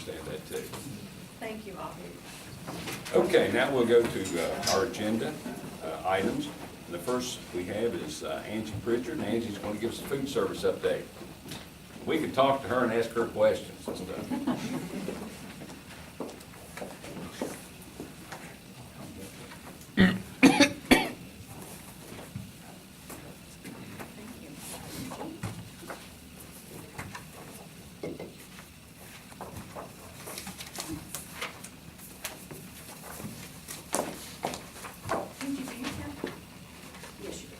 understand that too. Thank you, Bobby. Okay, now we'll go to our agenda items. And the first we have is Angie Pritchard, and Angie's going to give us a food service update. We can talk to her and ask her questions and stuff. Did you do that? Yes, you did.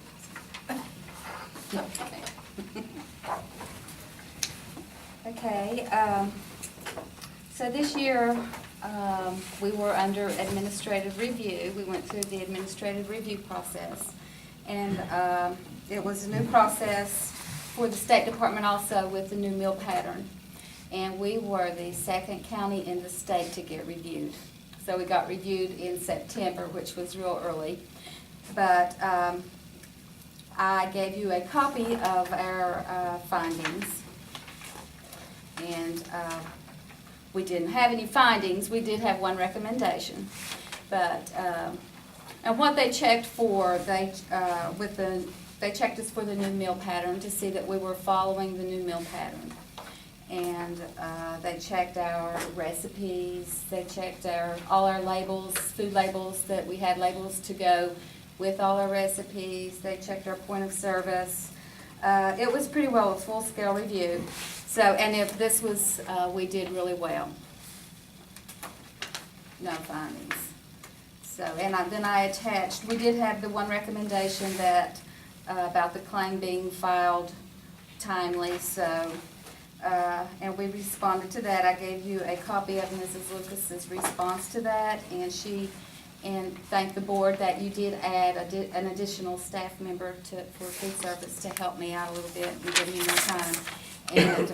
Okay, so this year, we were under administrative review. We went through the administrative review process. And it was a new process for the State Department also with the new meal pattern. And we were the second county in the state to get reviewed. So we got reviewed in September, which was real early. But I gave you a copy of our findings. And we didn't have any findings. We did have one recommendation. But, and what they checked for, they checked us for the new meal pattern to see that we were following the new meal pattern. And they checked our recipes, they checked all our labels, food labels, that we had labels to go with all our recipes. They checked our point of service. It was pretty well a full-scale review. So, and if this was, we did really well. No findings. So, and then I attached, we did have the one recommendation that, about the claim being filed timely, so, and we responded to that. I gave you a copy of Mrs. Lucas's response to that, and and thanked the board that you did add an additional staff member for food service to help me out a little bit and give me more time. And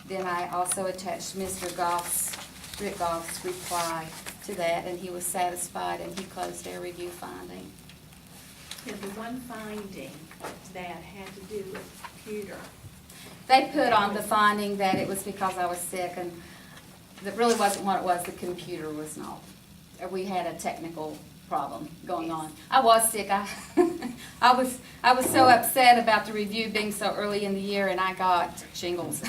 then I also attached Rick Goff's reply to that, and he was satisfied, and he closed their review finding. Yeah, the one finding that had to do with computer. They put on the finding that it was because I was sick, and that really wasn't what it was. The computer was not. We had a technical problem going on. I was sick. I was so upset about the review being so early in the year, and I got shingles.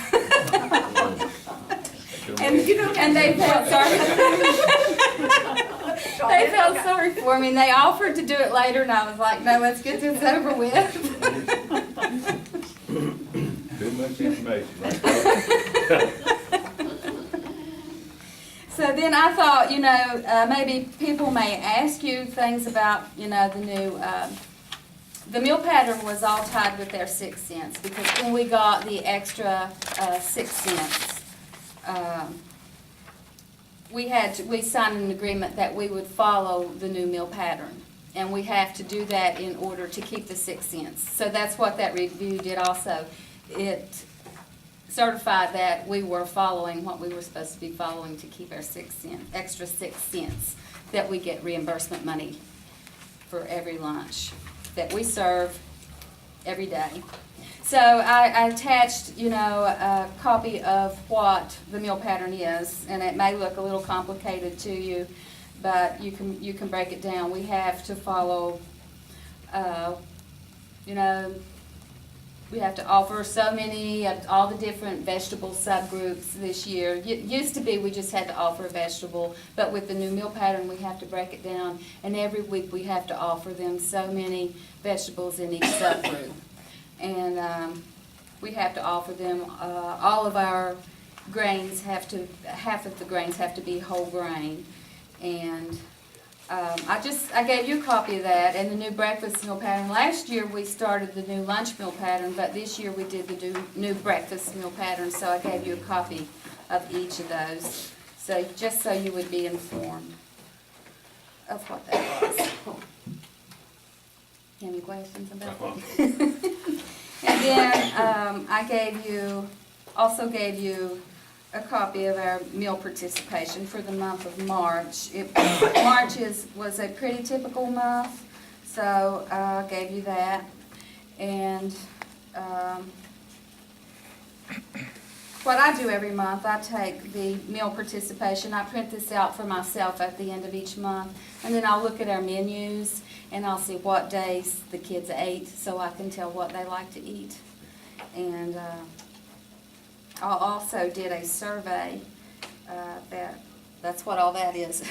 And they felt sorry. They felt sorry for me, and they offered to do it later, and I was like, no, let's get this over with. Too much information, right? So then I thought, maybe people may ask you things about, the meal pattern was all tied with their 6 cents, because when we got the extra 6 cents, we signed an agreement that we would follow the new meal pattern. And we have to do that in order to keep the 6 cents. So that's what that review did also. It certified that we were following what we were supposed to be following to keep our extra 6 cents, that we get reimbursement money for every lunch that we serve every day. So I attached, a copy of what the meal pattern is, and it may look a little complicated to you, but you can break it down. We have to follow, we have to offer so many of all the different vegetable subgroups this year. It used to be we just had to offer a vegetable, but with the new meal pattern we have to break it down, and every week we have to offer them so many vegetables in each subgroup. And we have to offer them, all of our grains half of the grains have to be whole grain. And I gave you a copy of that, and the new breakfast meal pattern. Last year we started the new lunch meal pattern, but this year we did the new breakfast meal pattern, so I gave you a copy of each of those. So just so you would be informed of what that was. Any questions about that? And then I also gave you a copy of our meal participation for the month of March. March was a pretty typical month, so I gave you that. And what I do every month, I take the meal participation, I print this out for myself at the end of each month, and then I'll look at our menus, and I'll see what days the kids ate, so I can tell what they like to eat. And I also did a survey, that's what all that is.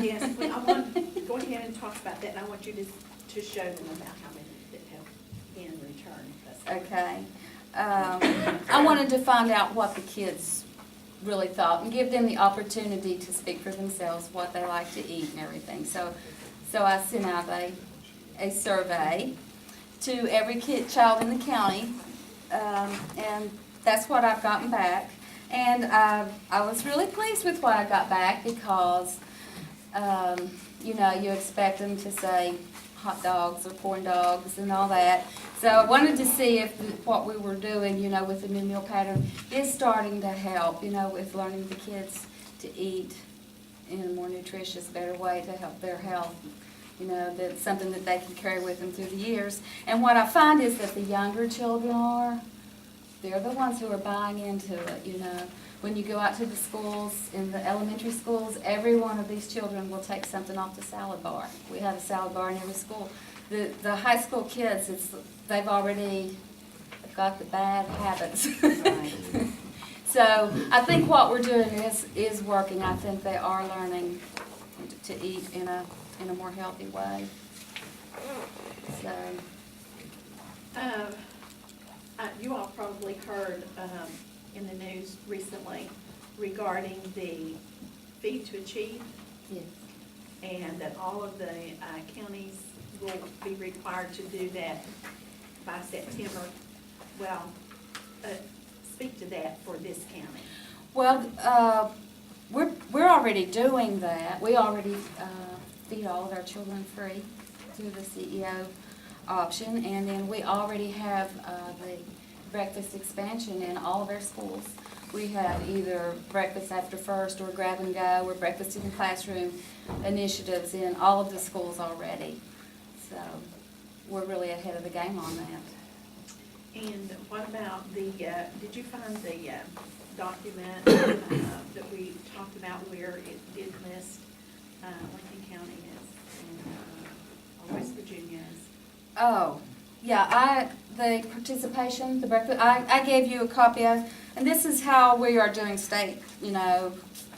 Yes, but I want, go ahead and talk about that, and I want you to show them about how many that have in return. That's- Okay. I wanted to find out what the kids really thought and give them the opportunity to speak for themselves, what they like to eat and everything. So I sent out a survey to every child in the county, and that's what I've gotten back. And I was really pleased with what I got back because, you know, you expect them to say hot dogs or corn dogs and all that. So I wanted to see if what we were doing, you know, with the new meal pattern is starting to help, you know, with learning the kids to eat in a more nutritious, better way to help their health. You know, that's something that they can carry with them through the years. And what I find is that the younger children they're the ones who are buying into it, you know. When you go out to the schools, in the elementary schools, every one of these children will take something off the salad bar. We have a salad bar in every school. The high school kids, they've already got the bad habits. Right. So I think what we're doing is working. I think they are learning to eat in a more healthy way. So. You all probably heard in the news recently regarding the Feed to Achieve, Yes. and that all of the counties will be required to do that by September. Well, speak to that for this county. Well, we're already doing that. We already feed all of our children free through the CEO option, and then we already have the breakfast expansion in all of our schools. We have either breakfast after first or grab and go or breakfast in the classroom initiatives in all of the schools already. So we're really ahead of the game on that. And what about the, did you find the document that we talked about where it did list Lincoln County and West Virginia is? Oh, yeah, the participation, the breakfast, I gave you a copy of, and this is how we are doing state, you know,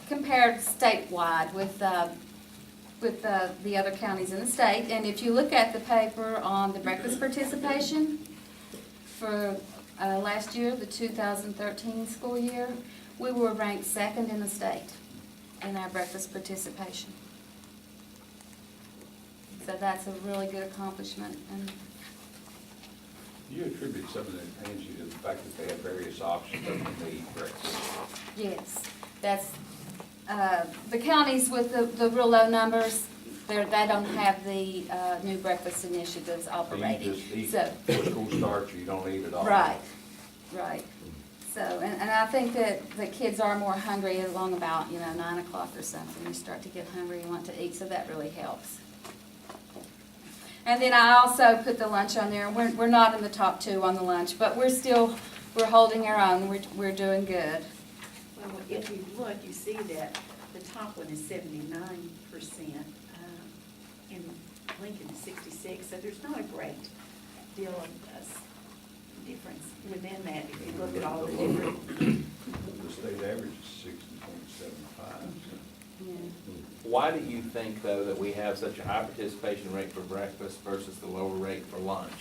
compared statewide with the other counties in the state. And if you look at the paper on the breakfast participation for last year, the 2013 school year, we were ranked second in the state in our breakfast participation. So that's a really good accomplishment. And You attribute some of that, Angie, to the fact that they have various options of the breakfast. yes, that's, the counties with the real low numbers, they don't have the new breakfast initiatives operating. So you just eat So, before school starts, or you don't eat at all. right, right. So, and I think that the kids are more hungry along about, 9 o'clock or something. You start to get hungry and want to eat, so that really helps. And then I also put the lunch on there. We're not in the top 2 on the lunch, but we're holding our own. We're doing good. Well, if you look, you see that the top one is 79%, and Lincoln is 66%, so there's not a great deal of difference within that if you look at all the different. The state average is 60.75. Yeah. Why do you think, though, that we have such a high participation rate for breakfast versus the lower rate for lunch?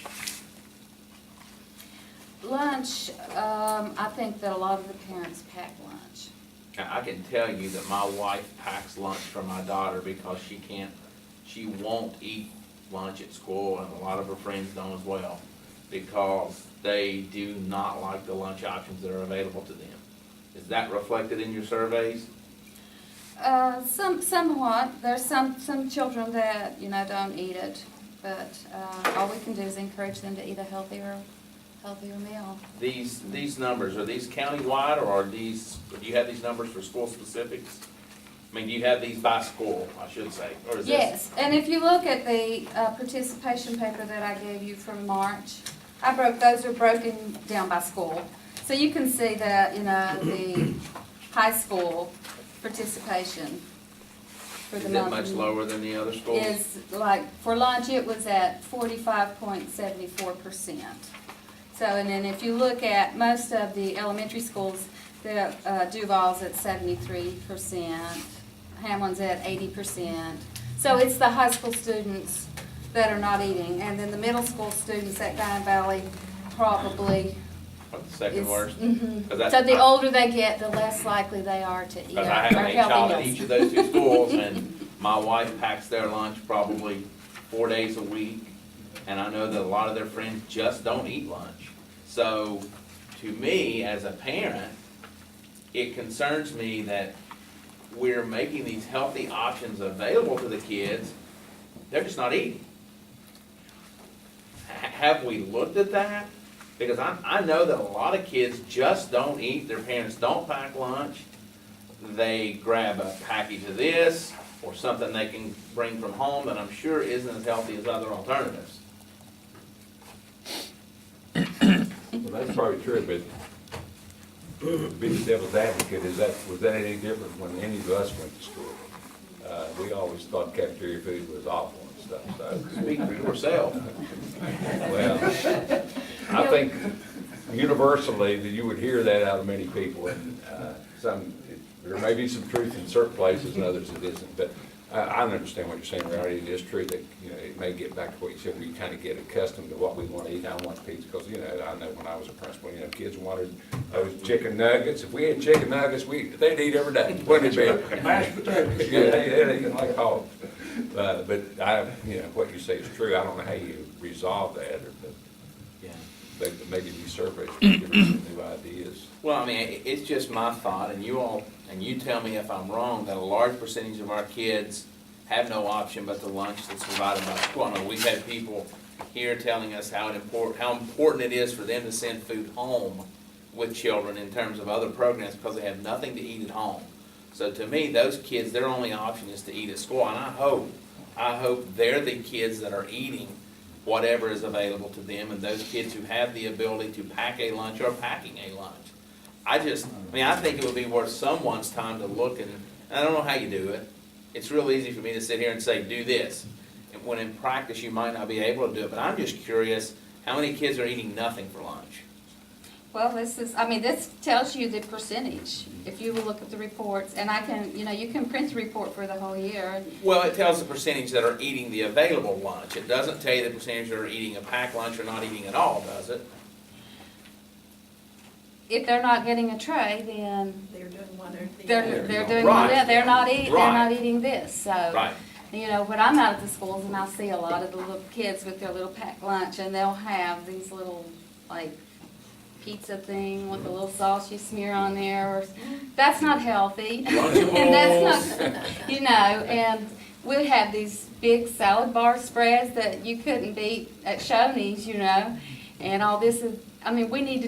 Lunch, I think that a lot of the parents pack lunch. I can tell you that my wife packs lunch for my daughter because she won't eat lunch at school, and a lot of her friends don't as well, because they do not like the lunch options that are available to them. Is that reflected in your surveys? Somewhat. There's some children that, don't eat it, but all we can do is encourage them to eat a healthier meal. These numbers, are these countywide, or do you have these numbers for school specifics? I mean, do you have these by school, I should say, or is this? Yes, and if you look at the participation paper that I gave you from March, those are broken down by school. So you can see that, the high school participation for the Is it month. much lower than the other schools? Is like, for lunch, it was at 45.74%. So, and then if you look at most of the elementary schools, the Duval's at 73%, Hamlin's at 80%. So it's the high school students that are not eating, and then the middle school students at Guyan Valley probably What, the second is. worst? Mhm. 'Cause So the older they get, the less likely they are to eat Because our I have a child healthy at meals. each of those two schools, and my wife packs their lunch probably 4 days a week, and I know that a lot of their friends just don't eat lunch. So, to me, as a parent, it concerns me that we're making these healthy options available to the kids, they're just not eating. Have we looked at that? Because I know that a lot of kids just don't eat, their parents don't pack lunch, they grab a package of this, or something they can bring from home that I'm sure isn't as healthy as other alternatives. Well, that's probably true, but to be the devil's advocate, was that any different when any of us went to school? We always thought cafeteria food was awful and stuff, so. Speak for yourself. Well, I think universally that you would hear that out of many people, and there may be some truth in certain places and others it isn't, but I understand what you're saying, Rowdy. It is true that, it may get back to what you said, we kind of get accustomed to what we want to eat. I want pizza, because, I know when I was a principal, kids wanted those chicken nuggets. If we had chicken nuggets, they'd eat every day, wouldn't it be? Mashed potatoes. Yeah, they'd eat like hogs. But what you say is true. I don't know how you resolve that, or Yeah. maybe these surveys will give us some new ideas. Well, I mean, it's just my thought, and you tell me if I'm wrong, that a large percentage of our kids have no option but the lunch that's provided by school. I know we've had people here telling us how important it is for them to send food home with children in terms of other programs, because they have nothing to eat at home. So to me, those kids, their only option is to eat at school, and I hope they're the kids that are eating whatever is available to them, and those kids who have the ability to pack a lunch are packing a lunch. I think it would be worth someone's time to look, and I don't know how you do it. It's real easy for me to sit here and say, do this, and when in practice you might not be able to do it, but I'm just curious, how many kids are eating nothing for lunch? Well, this tells you the percentage, if you will look at the reports, and you can print the report for the whole year. Well, it tells the percentage that are eating the available lunch. It doesn't tell you the percentage that are eating a packed lunch or not eating at all, does it? If they're not getting a tray, then They're doing one or the they're other. doing Right. that, they're not Right. eating this, so. Right. When I'm out at the schools and I see a lot of the little kids with their little packed lunch, and they'll have these little, like, pizza thing with a little sauce you smear on there, or, that's not healthy. Lunchables. And that's not, and we have these big salad bar spreads that you couldn't beat at Shoney's, and all this is, we need to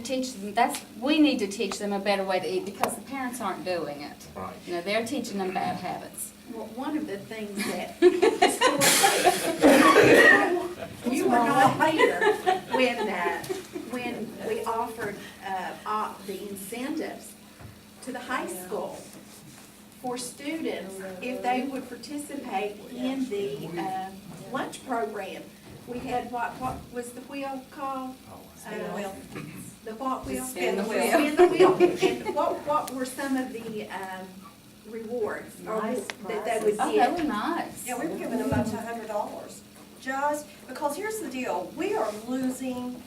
teach them a better way to eat, because the parents aren't doing it. Right. They're teaching them bad habits. Well, one of the things that, you were not here when we offered, the incentives to the high school for students if they would participate in the, lunch program. We had, what was the wheel called? Spin the wheel. The what wheel? Spin the wheel. Spin the wheel. And what were some of the, rewards or Nice that they would Oh, they get? were nice. Yeah, we were giving them up to $100, just because here's the deal, we are losing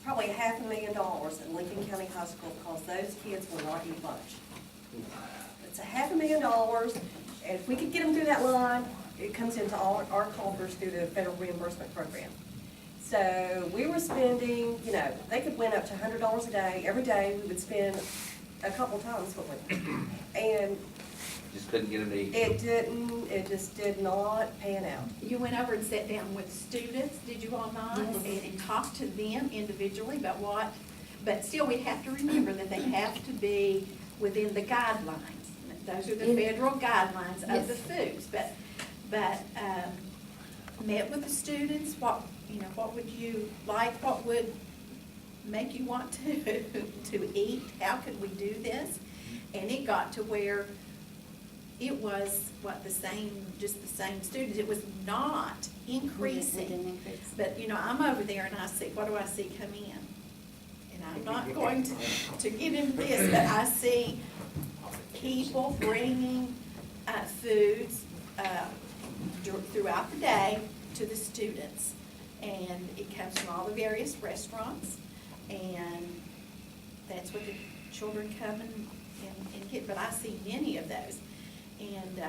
probably $500,000 in Lincoln County High School because those kids will not eat lunch. It's $500,000, and if we could get them through that line, it comes into all our coffers through the federal reimbursement program. So we were spending, they could win up to $100 a day. Every day, we would spend a couple times what we, and Just couldn't get them to eat. it just did not pan out. You went over and sat down with students, did you all not? Yes. And talked to them individually about but still we have to remember that they have to be within the guidelines. Those are the federal guidelines of the foods, but, met with the students, what would you like, what would make you want to eat. How could we do this? And it got to where it was, the same, just the same students. It was not We didn't increasing. increase. But, I'm over there and I see, what do I see come in? And I'm not going to get into this, but I see people bringing foods throughout the day to the students. And it comes from all the various restaurants, and that's what the children come and get. But I see many of those. And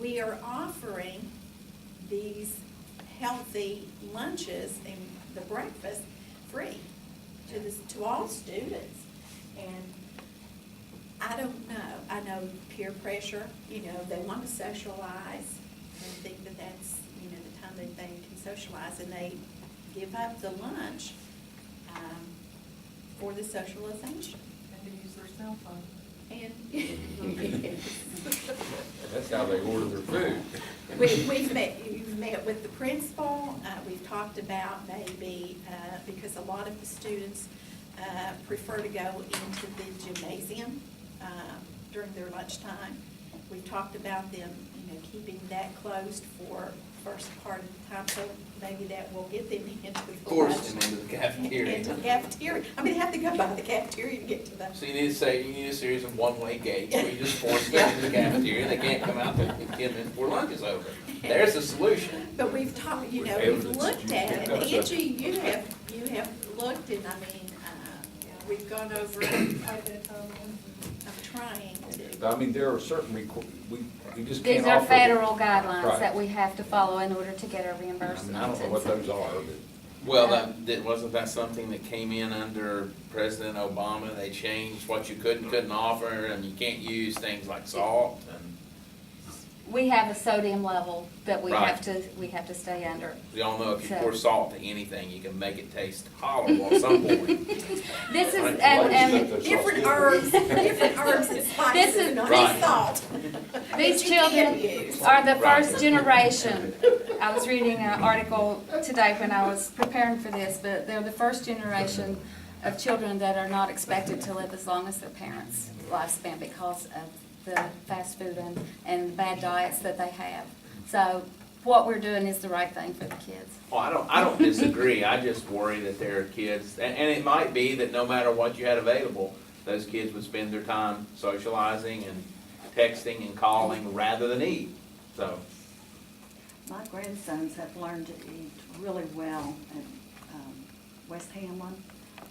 we are offering these healthy lunches and the breakfast free to all students. And I don't know, I know peer pressure, they want to socialize and think that that's, the time that they can socialize, and they give up the lunch for the socialization. And to use their cell phone. And That's how they order their food. we've met with the principal, we've talked about maybe, because a lot of the students prefer to go into the gymnasium during their lunchtime. We've talked about them, keeping that closed for first part of the time, so maybe that will get them into the Of course, lunch. and into the cafeteria. Into the cafeteria. They have to go by the cafeteria to get to the. So you need a series of one-way gates where you just force them into the cafeteria, they can't come out till 10 minutes before lunch is over. There's the solution. But we've talked, we've Evidence looked that at you it, picked up Angie, you have looked, and we've gone over it, I did, I'm trying to. There are certain we just can't These offer. are federal guidelines Right. that we have to follow in order to get our I reimbursement. don't know what those are, but. Well, wasn't that something that came in under President Obama? They changed what you couldn't offer, and you can't use things like salt and, We have a sodium level that we Right. have to stay under. we all know if you So- pour salt to anything, you can make it taste horrible at some point. This is, Right. and Different herbs and spices, is- not Right. salt. these that you can children use. are the Right. first generation. I was reading an article today when I was preparing for this, but they're the first generation of children that are not expected to live as long as their parents' lifespan because of the fast food and bad diets that they have. So what we're doing is the right thing for the kids. Well, I don't disagree, I just worry that there are kids, and it might be that no matter what you had available, those kids would spend their time socializing and texting and calling rather than eat, so. My grandsons have learned to eat really well at West Hamlin.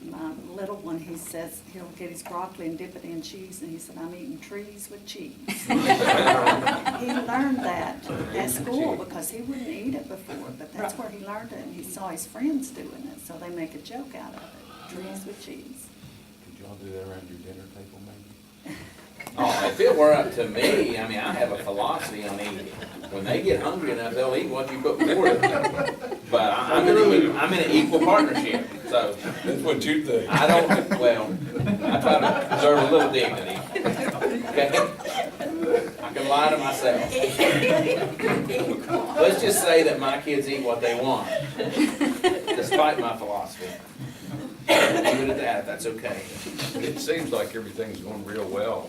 My little one, he says he'll get his broccoli and dip it in cheese, and he said, I'm eating trees with cheese. He learned that at school because he wouldn't eat it before, but that's where he learned it, and he saw his friends doing it, so they make a joke out of it, trees with cheese. Could y'all do that around your dinner table, maybe? Oh, if it were up to me, I have a philosophy on eating. When they get hungry enough, they'll eat what you put before them. But I'm in an equal partnership, so That's what you think. I try to preserve a little dignity. Okay? I can lie to myself. Let's just say that my kids eat what they want, despite my philosophy. Leave it at that, that's okay. It seems like everything's going real well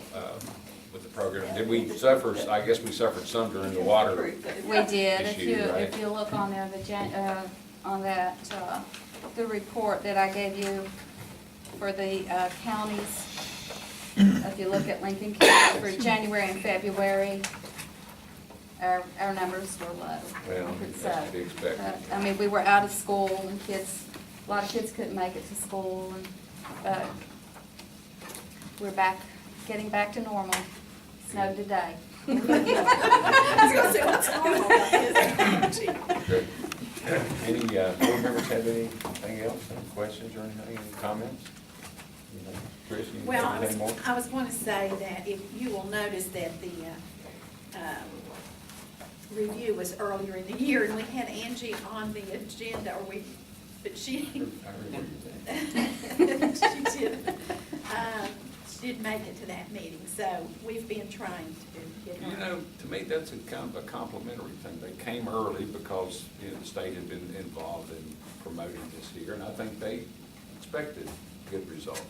with the program. Did we suffer, I guess we suffered some during the water. We did, Issue, right? if you look on there, the report that I gave you for the counties, if you look at Lincoln County for January and February, our numbers were low. Well, that's to be expected. We were out of school and a lot of kids couldn't make it to school, and we're getting back to normal. Snowed today. I was gonna say, what's normal about this? Good. Any board members have anything else, any questions or anything, any comments? Chris, you Well, have anything more? I was going to say that if you will notice that the review was earlier in the year, and we had Angie on the agenda, but she, I remember that. she did. didn't make it to that meeting, so we've been trying to get her. You know, to me, that's a kind of a complimentary thing. They came early because, you know, the state had been involved in promoting this here, and I think they expected good results.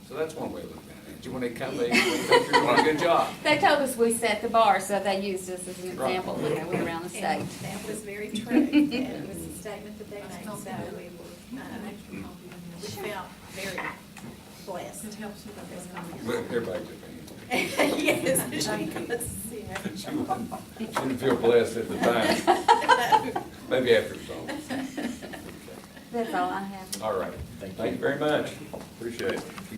So that's one way of looking at it. When they come, they think you're doing a good job. They told us we set the bar, so they used us as an Right. example when they went around the state. And that was very true. It was a statement that they made, so we were, we felt very blessed. It helps with But everybody took Yes, she could see it. it. She didn't feel blessed at the time. Maybe after it's on. That's all I have. All right. Thank you very much. Appreciate it.